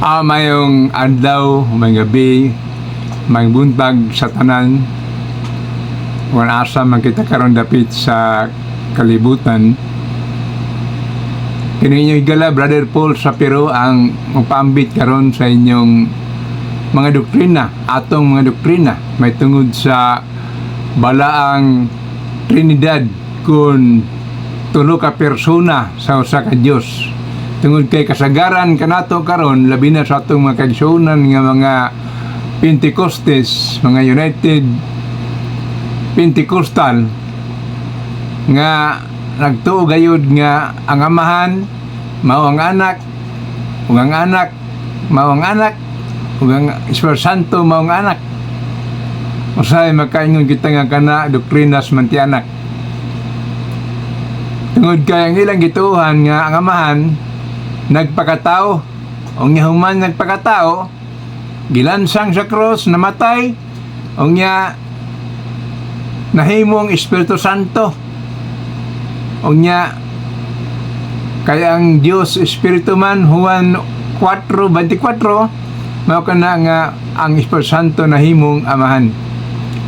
Mayong adlaw, may gabi, may buntag sa tanan. Kung asa man kita karon dapit sa kalibutan. Kininyo igala, Brother Paul sa Peru ang magpaambit karon sa inyong mga doktrina, atong mga doktrina may tungod sa balaang Trinidad kung tulo ka persona sa usa ka Dios. Tungod kay kasagaran kanato karon labi na sa atong mga kaigsuonan nga mga Pentecostes, mga United Pentecostal nga nagtuo gayud nga ang amahan mao ang anak, ug ang anak mao ang anak, ug ang Espiritu Santo mao ang anak. Usahay makaingon kita nga kana doktrinas mantianak. Tungod kay ang ilang gituohan nga ang amahan nagpakatao, o nga human nagpakatao, gilansang sa cross, namatay, o nga nahimong Espiritu Santo, o nga kaya ang Diyos Espiritu man, Juan 4:24, mao kana nga ang Espiritu Santo nahimong amahan.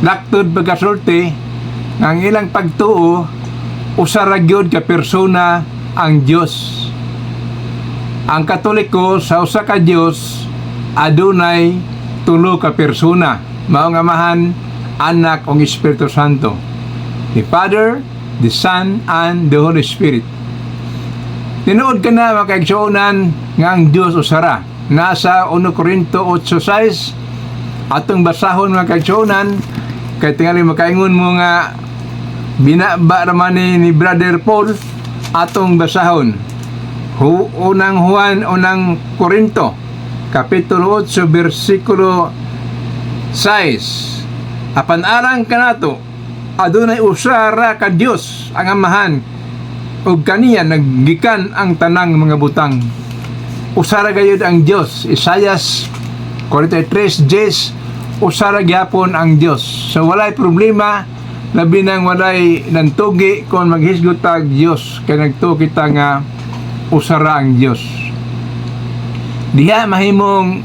Laktod pagkasulti nga ang ilang pagtuo usa ra gyud ka persona ang Dios. Ang Katoliko sa usa ka Dios adunay tulo ka persona, mao nga amahan, anak ug Espiritu Santo. The Father, the Son, and the Holy Spirit. Tinuod ka na mga kaigsuonan nga ang Dios usara. Nasa 1 Corinto 8:6 atong basahon mga kaigsuonan kay tingali makaingon mo nga binaba raman ni Brother Paul atong basahon. Unang Juan, unang Corinto, Kapitulo 8, versikulo 6. Apan arang kanato, adunay usara ka Dios ang amahan, ug kaniya naggikan ang tanang mga butang. Usara gayud ang Dios. Isayas 43:10, usara gyapon ang Dios. So walay problema, labi nang walay nantugi kung maghisgot tag Dios, kay nagtuo kita nga usara ang Dios. Diha mahimong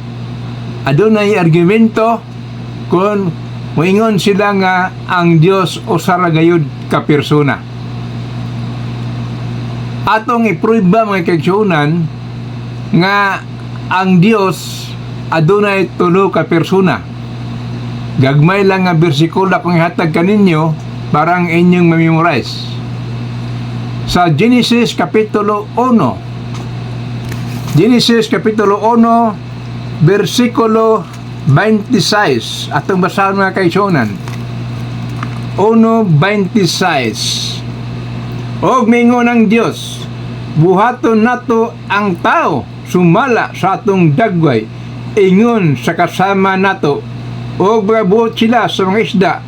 adunay argumento kung moingon sila nga ang Dios usara gayud ka persona. Atong ipruiba mga kaigsuonan nga ang Dios adunay tulo ka persona. Gagmay lang nga bersikulo akong ihatag kaninyo parang inyong memorize. Sa Genesis Kapitulo 1, Genesis Kapitulo 1, versikulo 26, atong basahan mga kaigsuonan. 1:26. Og mingon ang Dios, buhaton nato ang tao sumala sa atong dagway, ingon sa kasama nato, og magabuot sila sa mga isda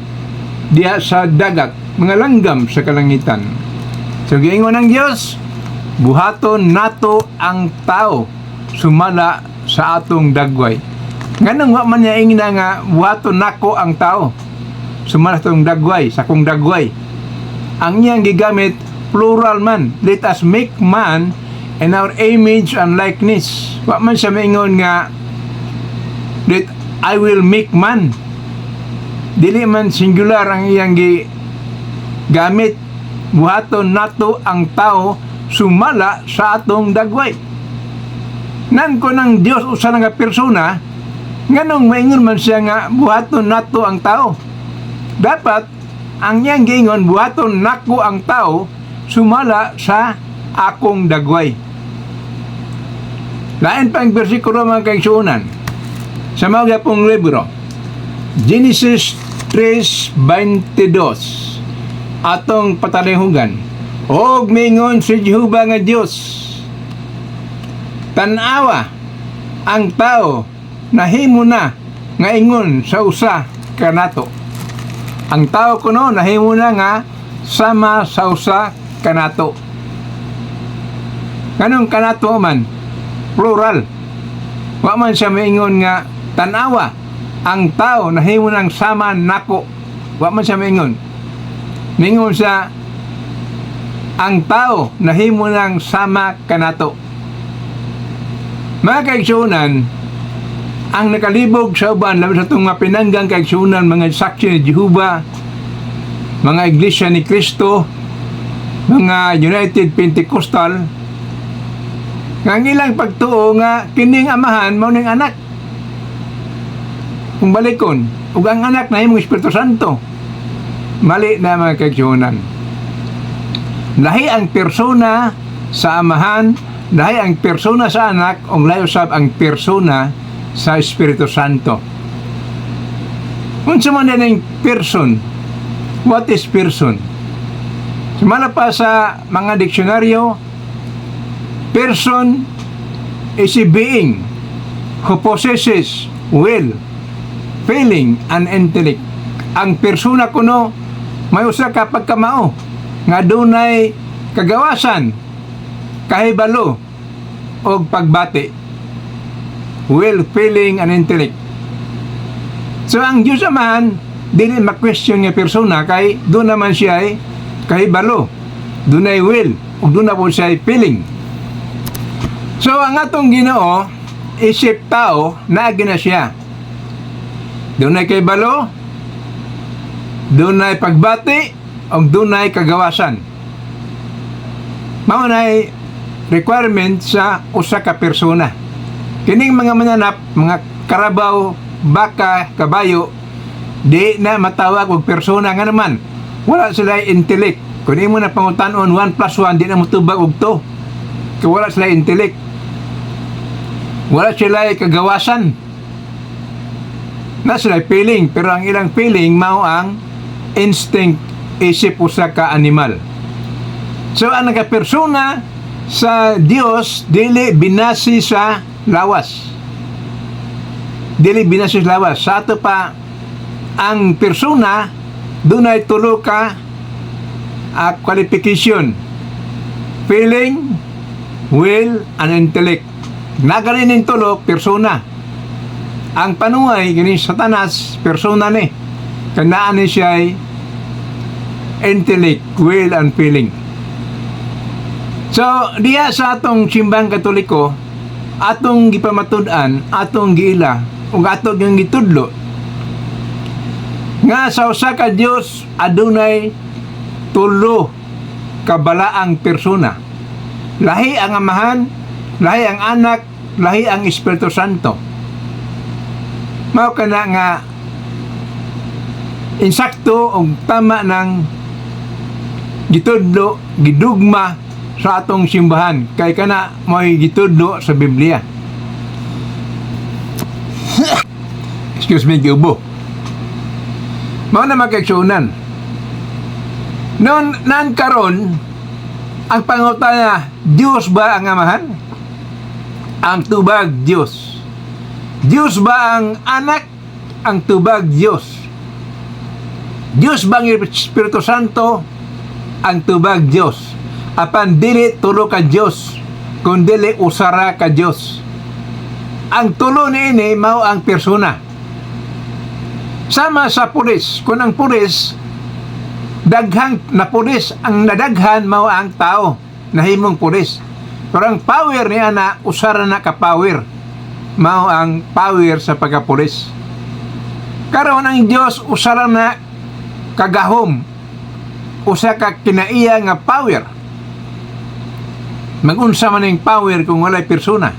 diha sa dagat, mga langgam sa kalangitan. So giingon ng Dios, buhaton nato ang tao sumala sa atong dagway. Nganong wa man niya ingina nga buhaton nako ang tao sumala sa atong dagway, sa akong dagway. Ang iyang gigamit plural man, let us make man in our image and likeness. Wa man siya maingon nga let I will make man. Dili man singular ang iyang gigamit. Buhaton nato ang tao sumala sa atong dagway. Nan ko ng Dios usa nga persona, nganong maingon man siya nga buhaton nato ang tao. Dapat ang iyang giingon buhaton nako ang tao sumala sa akong dagway. Lain pa ang bersikulo mga kaigsuonan sa mga pong libro. Genesis 3:22 atong patalinghugan. Og mingon si Jehovah nga Dios, tan-awa ang tao nahimo na nga ingon sa usa kanato. Ang tao kuno nahimo na nga sama sa usa kanato. Kanong kanato man? Plural. Wa man siya maingon nga tan-awa ang tao nahimo nang sama nako. Wa man siya maingon. Mingon sa ang tao nahimo nang sama kanato. Mga kaigsuonan, ang nakalibog sa uban, labi sa itong mga pinanggang kaigsunan, mga saksi ni Jehovah, mga Iglesia ni Cristo, mga United Pentecostal, nga ang ilang pagtuo nga kining amahan mao ning anak. Kung balikon, ug ang anak na imong Espiritu Santo, mali na mga kaigsunan. Lahi ang persona sa amahan, lahi ang persona sa anak, o layo sab ang persona sa Espiritu Santo. Unsa man ning person? What is person? Sumala pa sa mga diksyonaryo, person is a being who possesses will, feeling, and intellect. Ang persona kuno may usa ka pagkamao nga dunay kagawasan, kahibalo, o pagbati. Will, feeling, and intellect. So ang Diyos Amahan, dili ma-question nga persona kay doon naman siya ay kahibalo, doon ay will, o doon na po siya ay feeling. So ang atong Ginoo, isip tao, naagi na siya. Doon ay kahibalo, doon ay pagbati, o doon ay kagawasan. Mao na requirement sa usa ka persona. Kining mga mananap, mga karabaw, baka, kabayo, di na matawag og persona nga naman. Wala sila intellect. Kung imo na pangutanon 1 plus 1, di na motubag og 2. Kaya wala sila intellect. Wala sila kagawasan. Na sila feeling, pero ang ilang feeling mao ang instinct, isip usa ka animal. So ang nagapersona sa Dios dili binasi sa lawas. Dili binasi sa lawas. Sa ato pa ang persona dunay tulo ka qualification: feeling, will, and intellect. Nagarin ning tulo persona. Ang panuay kini Satanas persona ni. Kanaan ni siya ay intellect, will, and feeling. So diya sa atong simbang Katoliko, atong gipamatud-an, atong giila, ug atong yung gitudlo nga sa usa ka Dios adunay tulo ka balaang persona. Lahi ang Amahan, lahi ang Anak, lahi ang Espiritu Santo. Mao kana nga insakto og tama ng gitudlo, gidugma sa atong simbahan, kay kana mo'y gitudlo sa Biblia. Excuse me, giubo. Mao na magkaigsunan. Noon nan karon ang pangutana, Dios ba ang Amahan? Ang tubag Dios. Dios ba ang Anak? Ang tubag Dios. Dios ba ang Espiritu Santo? Ang tubag Dios. Apan dili tulo ka Dios, kundi usara ka Dios. Ang tulo niini mao ang persona. Sama sa pulis, kung ang pulis daghang na pulis, ang nadaghan mao ang tao nahimong pulis. Pero ang power niya na usara na ka power, mao ang power sa pagkapulis. Karon ang Dios usara na kagahom, usa ka kinaiya nga power. Mag-unsa man ning power kung walay persona.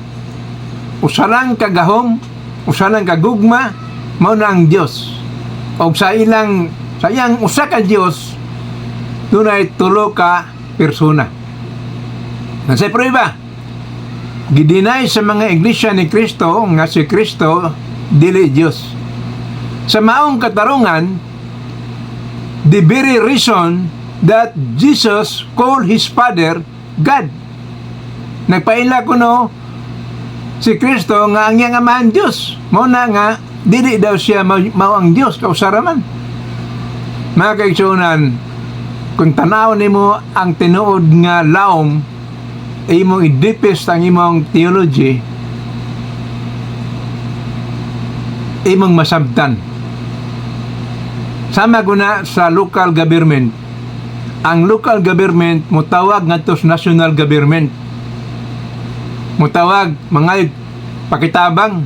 Usalang kagahom, usalang kagugma, mao na ang Dios. O sa iyang usa ka Dios, dunay tulo ka persona. Nasay prueba, gidinay sa mga iglesia ni Cristo nga si Cristo dili Dios. Sa maong katarungan, the very reason that Jesus called his Father God. Nagpaila ko no si Kristo nga ang iyang Amahan Diyos. Mao na nga dili daw siya mao ang Diyos kausaraman. Mga kaigsunan, kung tanaw nimo ang tinuod nga laom, imong i-deepest ang imong theology, imong masabtan. Sama guna sa local government. Ang local government mutawag ngadto sa national government. Mutawag mga pakitabang,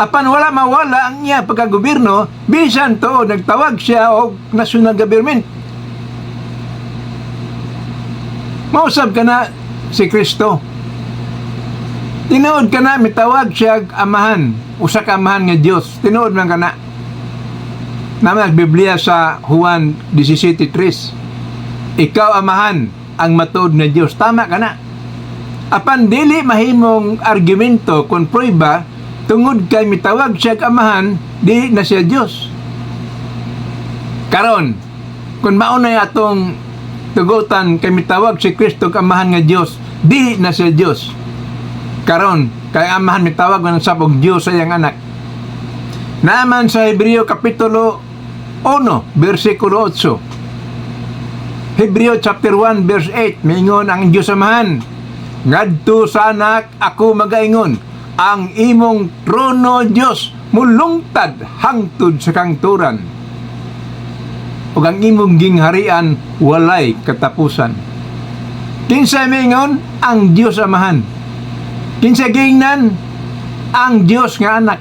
Apan wala mawala ang iya pagkagobyerno, bisan to nagtawag siya og national government. Mausab ka na si Kristo. Tinuod ka na, mitawag siya amahan, usa ka amahan nga Dios. Tinuod man ka na. Naman Biblia sa Juan 17:3. Ikaw amahan ang matuod na Dios. Tama ka na. Apan dili mahimong argumento kung prueba tungod kay mitawag siya amahan, di na siya Dios. Karon, kung maunay atong tugutan kay mitawag si Kristo amahan nga Dios, di na siya Dios. Karon, kay amahan mitawag man sa og Dios sa iyang anak. Naman sa Hebreo kapitulo 1, versikulo 8. Hebreo chapter 1, verse 8, mingon ang Dios amahan, ngadto sa anak ako magaingon, ang imong trono Dios mulungtad hangtod sa kangturan, ug ang imong gingharian walay katapusan. Kinsa mingon? Ang Dios amahan. Kinsa gingnan? Ang Dios nga anak.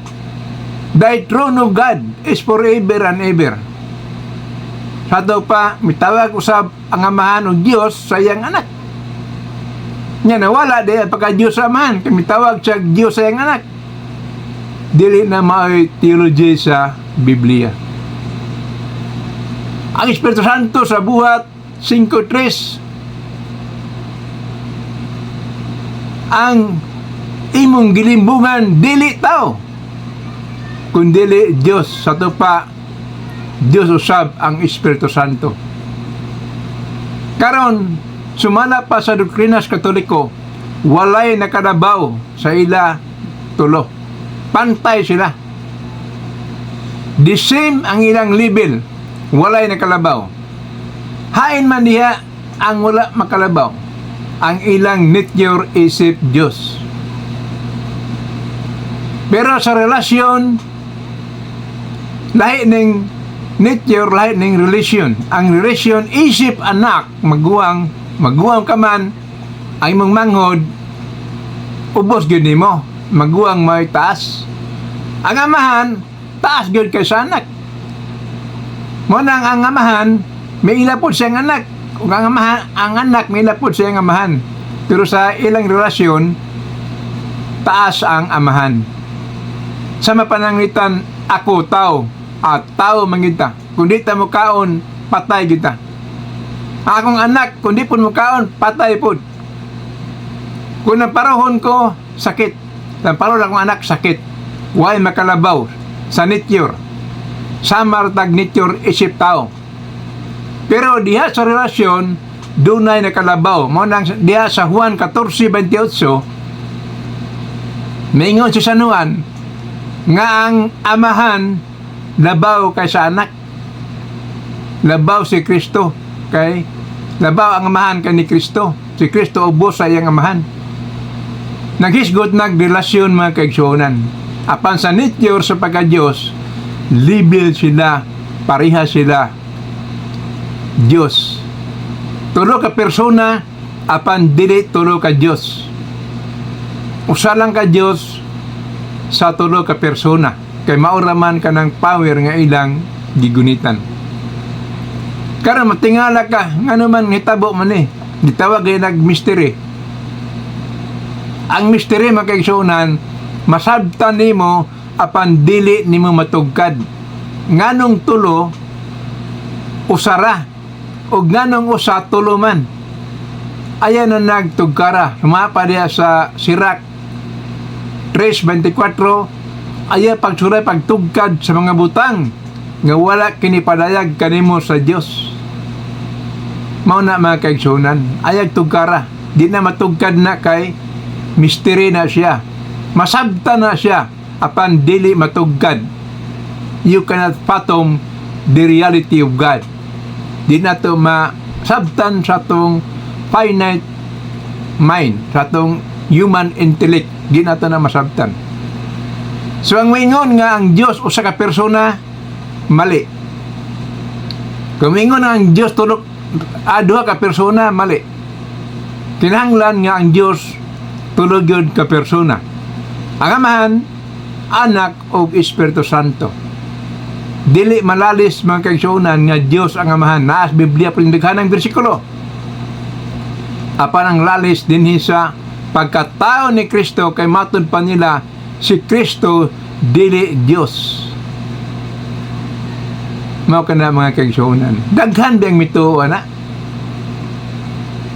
The throne of God is forever and ever. Sa daw pa, mitawag usab ang amahan o Dios sa iyang anak. Nya nawala di pagka Dios amahan, kay mitawag siya Dios sa iyang anak. Dili na mao'y theology sa Biblia. Ang Espiritu Santo sa buhat 5:3, ang imong gilimbungan dili tao, kundi Dios. Sa to pa, Dios usab ang Espiritu Santo. Karon, sumala pa sa doktrinas Katoliko, walay nakadabaw sa ila tulo. Pantay sila. The same ang ilang level, walay nakalabaw. Hain man diha ang wala makalabaw, ang ilang nature isip Diyos. Pero sa relasyon, lahi ning nature, lahi ning relation. Ang relation isip anak, maguwang ka man, ang imong manghod, ubos gyud nimo, maguwang may taas. Ang amahan, taas gyud kay sa anak. Mo nang ang amahan, may ilapod siyang anak. Ug ang anak may ilapod siyang amahan. Pero sa ilang relasyon, taas ang amahan. Sa mapananglitan, ako tao, at tao mangita. Kung di ta mo kaon, patay kita. Akong anak, kung di po mo kaon, patay po. Kung naparahon ko, sakit. Naparahon akong anak, sakit. Why makalabaw sa nature? Samar tag nature isip tao. Pero diha sa relasyon, dunay nakalabaw. Mo nang diha sa Juan 14:28, maingon si San Juan, nga ang amahan labaw kay sa anak. Labaw si Kristo kay labaw ang amahan kay ni Kristo. Si Kristo ubos sa iyang amahan. Naghisgot nagrelasyon mga kaigsuonan. Apan sa nature sa pagka-Diyos, libil sila, pareha sila Diyos. Tulo ka persona, apan dili tulo ka Diyos. Usa lang ka Diyos sa tulo ka persona, kay mauraman ka ng power nga ilang gigunitan. Karon matingala ka, ngano man hitabo man gitawag ay nag-mystery. Ang mystery makaigsuonan, masabtan nimo apan dili nimo matugkad. Nganong tulo usara ug nganong usa tulo man. Ayan na nagtugkara. Sumapa diya sa Sirach 3:24, aya pagsuray pagtugkad sa mga butang nga wala kinipadayag kanimo sa Dios. Mao na mga kaigsunan, ayag tugkara, di na matugkad na kay mystery na siya, masabta na siya, apan dili matugkad. You cannot fathom the reality of God. Di na to masabtan sa tong finite mind, sa tong human intellect, di na to na masabtan. So ang maingon nga ang Dios usa ka persona, mali. Kung maingon ang Dios duha ka persona, mali. Kinahanglan nga ang Dios tulog yun ka persona. Ang amahan, Anak ug Espiritu Santo. Dili malalis mga kaigsuonan nga Dios ang Amahan. Naas Biblia pindaghanang bersikulo. Apan ang lalis dinhi sa pagkatao ni Kristo kay matud pa nila si Kristo dili Dios. Mao kana mga kaigsuonan. Daghan biyang mituo na.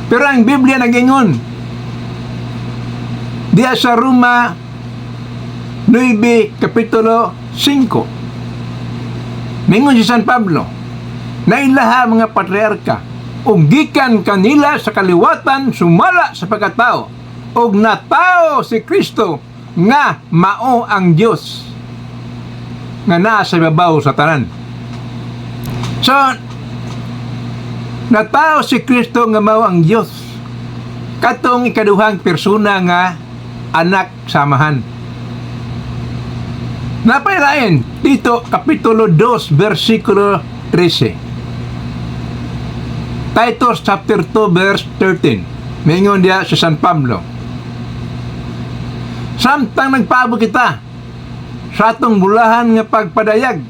Pero ang Biblia nagingon diya sa Roma 9 kapitulo 5. Mingon si San Pablo na ilaha mga patriarka ug gikan kanila sa kaliwatan sumala sa pagkatao ug natao si Kristo nga mao ang Dios nga naa sa ibabaw sa tanan. So natao si Kristo nga mao ang Dios katong ikaduhang persona nga anak sa Amahan. Napailain dito kapitulo 2 versikulo 13. Titus chapter 2 verse 13. Mingon dia sa San Pablo. Samtang nagpaabot kita sa atong bulahan nga pagpadayag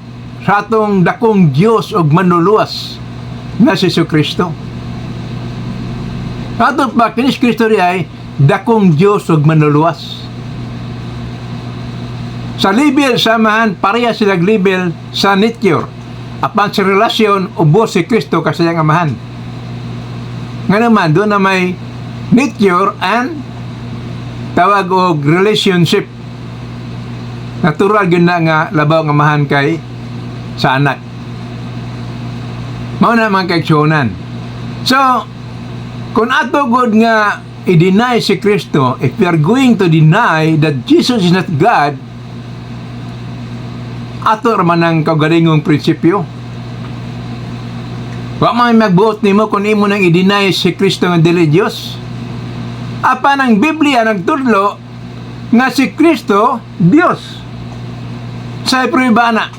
sa atong dakong Dios ug manluluwas nga si Kristo. Atong pa kinis Kristo ay dakong Dios ug manluluwas. Sa level sa Amahan, pareha silang level sa nature. Apan sa relasyon, ubos si Kristo kasayang Amahan. Nga naman, doon na may nature and tawag o relationship. Natural yun na nga labaw ng Amahan kay sa anak. Mao na mga kaigsuonan. So, kung ato good nga i-deny si Kristo, if we are going to deny that Jesus is not God, ato raman ang kaugalingong prinsipyo. Wa may magbuot nimo kung imo nang i-deny si Kristo nga dili Dios. Apan ang Biblia nagtudlo nga si Kristo Dios. Sa prueba na.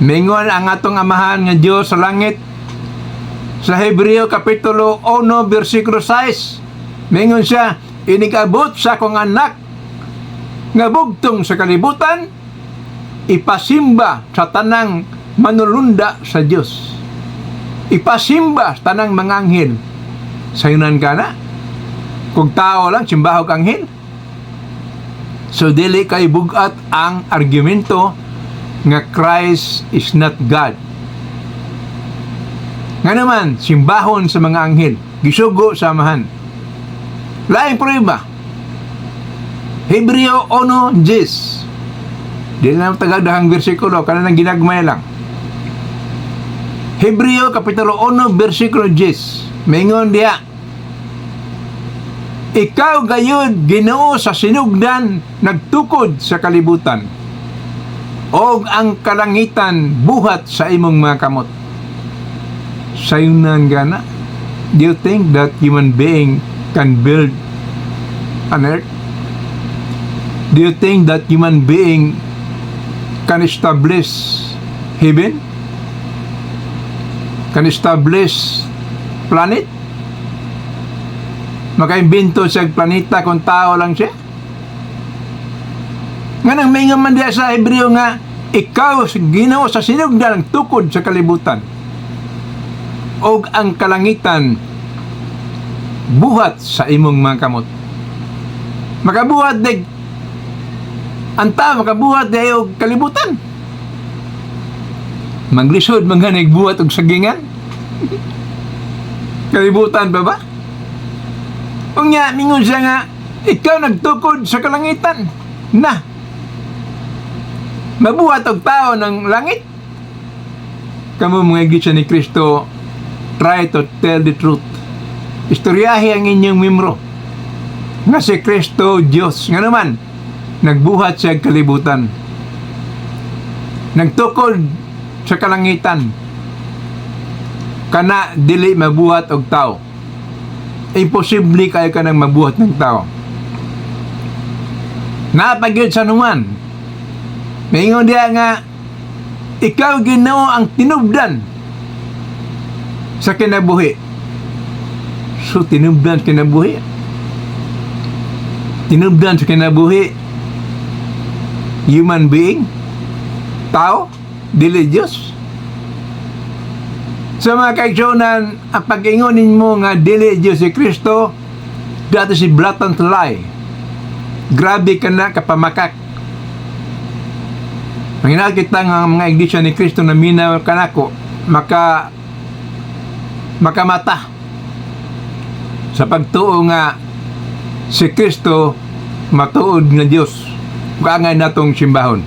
Mingon ang atong Amahan nga Dios sa langit. Sa Hebreo kapitulo 1 versikulo 6. Mingon siya, inikabot sa akong anak nga bugtong sa kalibutan, ipasimba sa tanang manulunda sa Dios. Ipasimba sa tanang mga anghel. Sayunan ka na. Kung tao lang, simbahog anghel. So, dili kay bugat ang argumento nga Christ is not God. Nga naman, simbahon sa mga anghel. Gisugo sa Amahan. Laing prueba. Hebreo 1:10. Dili na tagadahang bersikulo, kanang ginagmay lang. Hebreo kapitulo 1 bersikulo 10. Mingon diya, ikaw gayud Ginoo sa sinugdan nagtukod sa kalibutan, og ang kalangitan buhat sa imong mga kamot. Sayunan gana. Do you think that human being can build an earth? Do you think that human being can establish heaven? Can establish planet? Makaimbento siya planeta kung tao lang siya? Nga nang may man diya sa Hebreo nga, ikaw Ginoo sa sinugdan ng tukod sa kalibutan, og ang kalangitan buhat sa imong mga kamot. Makabuhat dig anta makabuhat dayo kalibutan. Manglisod mga nagbuhat og sagingan. Kalibutan pa ba? Unya mingon siya nga, ikaw nagtukod sa kalangitan. Na. Mabuhat og tao ng langit. Kamu mga iglesia ni Kristo, try to tell the truth. Istoryahi ang inyong membro nga si Kristo Diyos. Nga naman, nagbuhat sa kalibutan, nagtukod sa kalangitan, kana dili mabuhat og tao. Imposible kayo ka nang mabuhat ng tao. Napagyod sa numan, maingon diya nga, ikaw Ginoo ang tinubdan sa kinabuhi. So tinubdan sa kinabuhi. human being, tao, dili Diyos. Sa mga kaigsunan, ang pag-ingonin mo nga dili Diyos si Kristo, that is a blatant lie. Grabe ka na kapamakak. Manginal kita nga mga iglesia ni Kristo na minaw kanako, makamata sa pagtuo nga si Kristo matuod nga Diyos. Kaangay natong simbahon.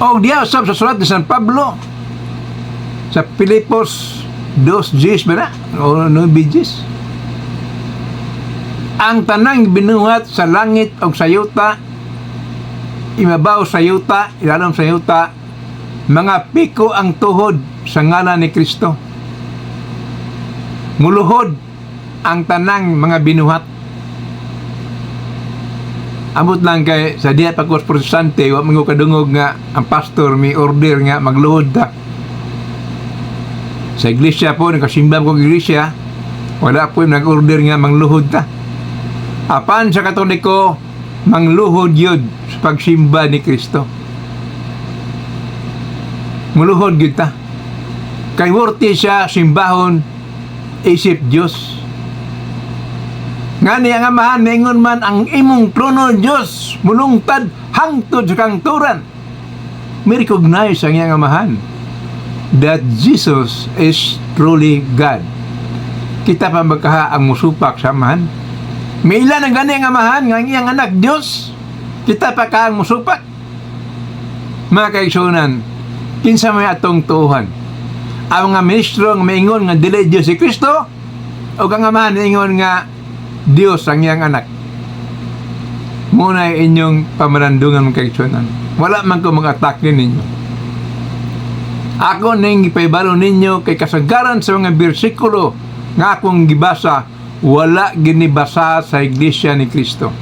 O diya sa sulat ni San Pablo sa Filipos 2:10 ba na? O 9:10. Ang tanang binuhat sa langit o sa yuta, imabaw sa yuta, ilalom sa yuta, mga piko ang tuhod sa ngalan ni Kristo. Muluhod ang tanang mga binuhat. Amot lang kay sa diya pagkos protestante, wa mga kadungog nga ang pastor may order nga magluhod ta. Sa iglesia po, nakasimbang kong iglesia, wala po yung nag-order nga mangluhod ta. Apan sa Katoliko, mangluhod yun sa pagsimba ni Kristo. Muluhod yun ta. Kay worthy siya simbahon isip Diyos. Nga niya nga mahan, ningon man ang imong trono Diyos, mulungtad hangtod sa kangturan. May recognize ang iyang amahan that Jesus is truly God. Kita pa magkaha ang musupak sa amahan. May ilan ang gani ang amahan nga ang iyang anak Diyos. Kita pa ka ang musupak. Mga kaigsunan, kinsa may atong tuuhan. Ang mga ministro nga maingon nga dili Diyos si Kristo, o ang amahan maingon nga Diyos ang iyang anak. Muna inyong pamarandungan mga kaigsunan. Wala man ko mag-atake ninyo. Ako ning ipaibalo ninyo kay kasagaran sa mga bersikulo nga akong gibasa, wala ginibasa sa Iglesia ni Kristo.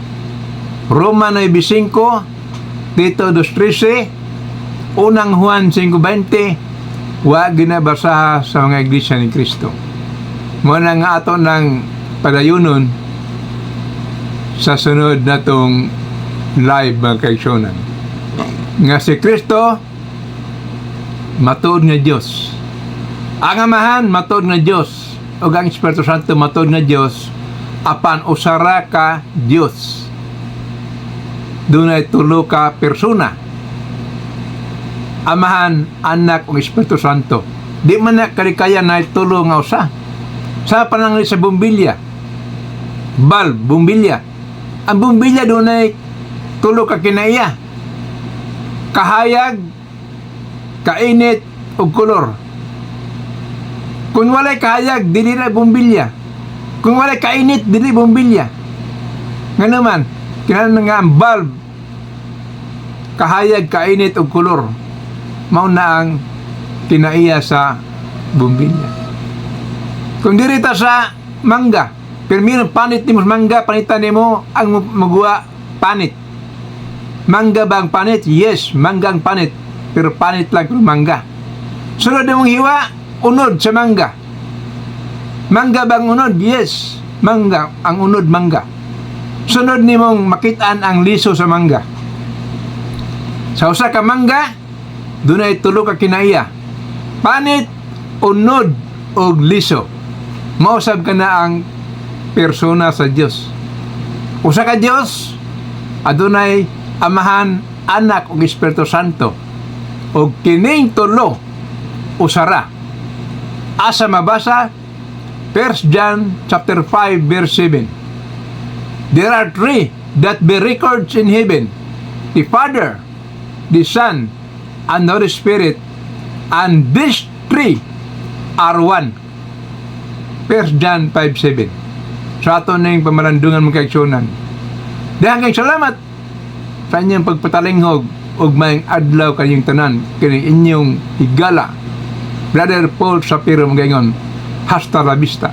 Roma 9:5, Tito 2:13, unang Juan 5:20, wala ginabasa sa mga Iglesia ni Kristo. Muna nga ato ng padayunon sa sunod na tong live mga kaigsunan. Nga si Kristo matuod nga Diyos. Ang amahan matuod nga Diyos. O ang Espiritu Santo matuod nga Diyos. Apan usara ka Diyos. Dunay tulo ka persona. Amahan, anak o Espiritu Santo. Di man na kalikaya na tulo nga usa. Sa panangli sa bumbilya. Bumbilya. Ang bumbilya dunay tulo ka kinaiya. Kahayag, kainit, o kolor. Kung walay kahayag, dili na bumbilya. Kung walay kainit, dili bumbilya. Nga naman, kailangan nga ang bulb, kahayag, kainit, o kolor. Mauna ang kinaiya sa bumbilya. Kung dirita sa mangga, pirmino panit ni mo mangga, panitan ni mo ang magwa panit. Mangga ba ang panit? Yes, mangga ang panit. Pero panit lang kung mangga. Sunod na mong hiwa, unod sa mangga. Mangga ba ang unod? Yes, mangga. Ang unod mangga. Sunod ni mong makitaan ang liso sa mangga. Sa usa ka mangga, doon ay tulo ka kinaiya. Panit, unod, o liso. Mausab ka na ang persona sa Diyos. Usa ka Diyos, adunay amahan, anak ug Espiritu Santo. O kining tulo usara. Asa mabasa 1 John chapter 5 verse 7. There are three that be records in heaven: the Father, the Son, and the Holy Spirit, and these three are one. 1 John 5:7. Sa ato na yung pamarandungan mong kaigsunan. Dahan kayong salamat sa inyong pagpatalinghog ug maayong adlaw kayong tanan kini inyong higala. Brother Paul Sapiro magaingon, hasta la vista.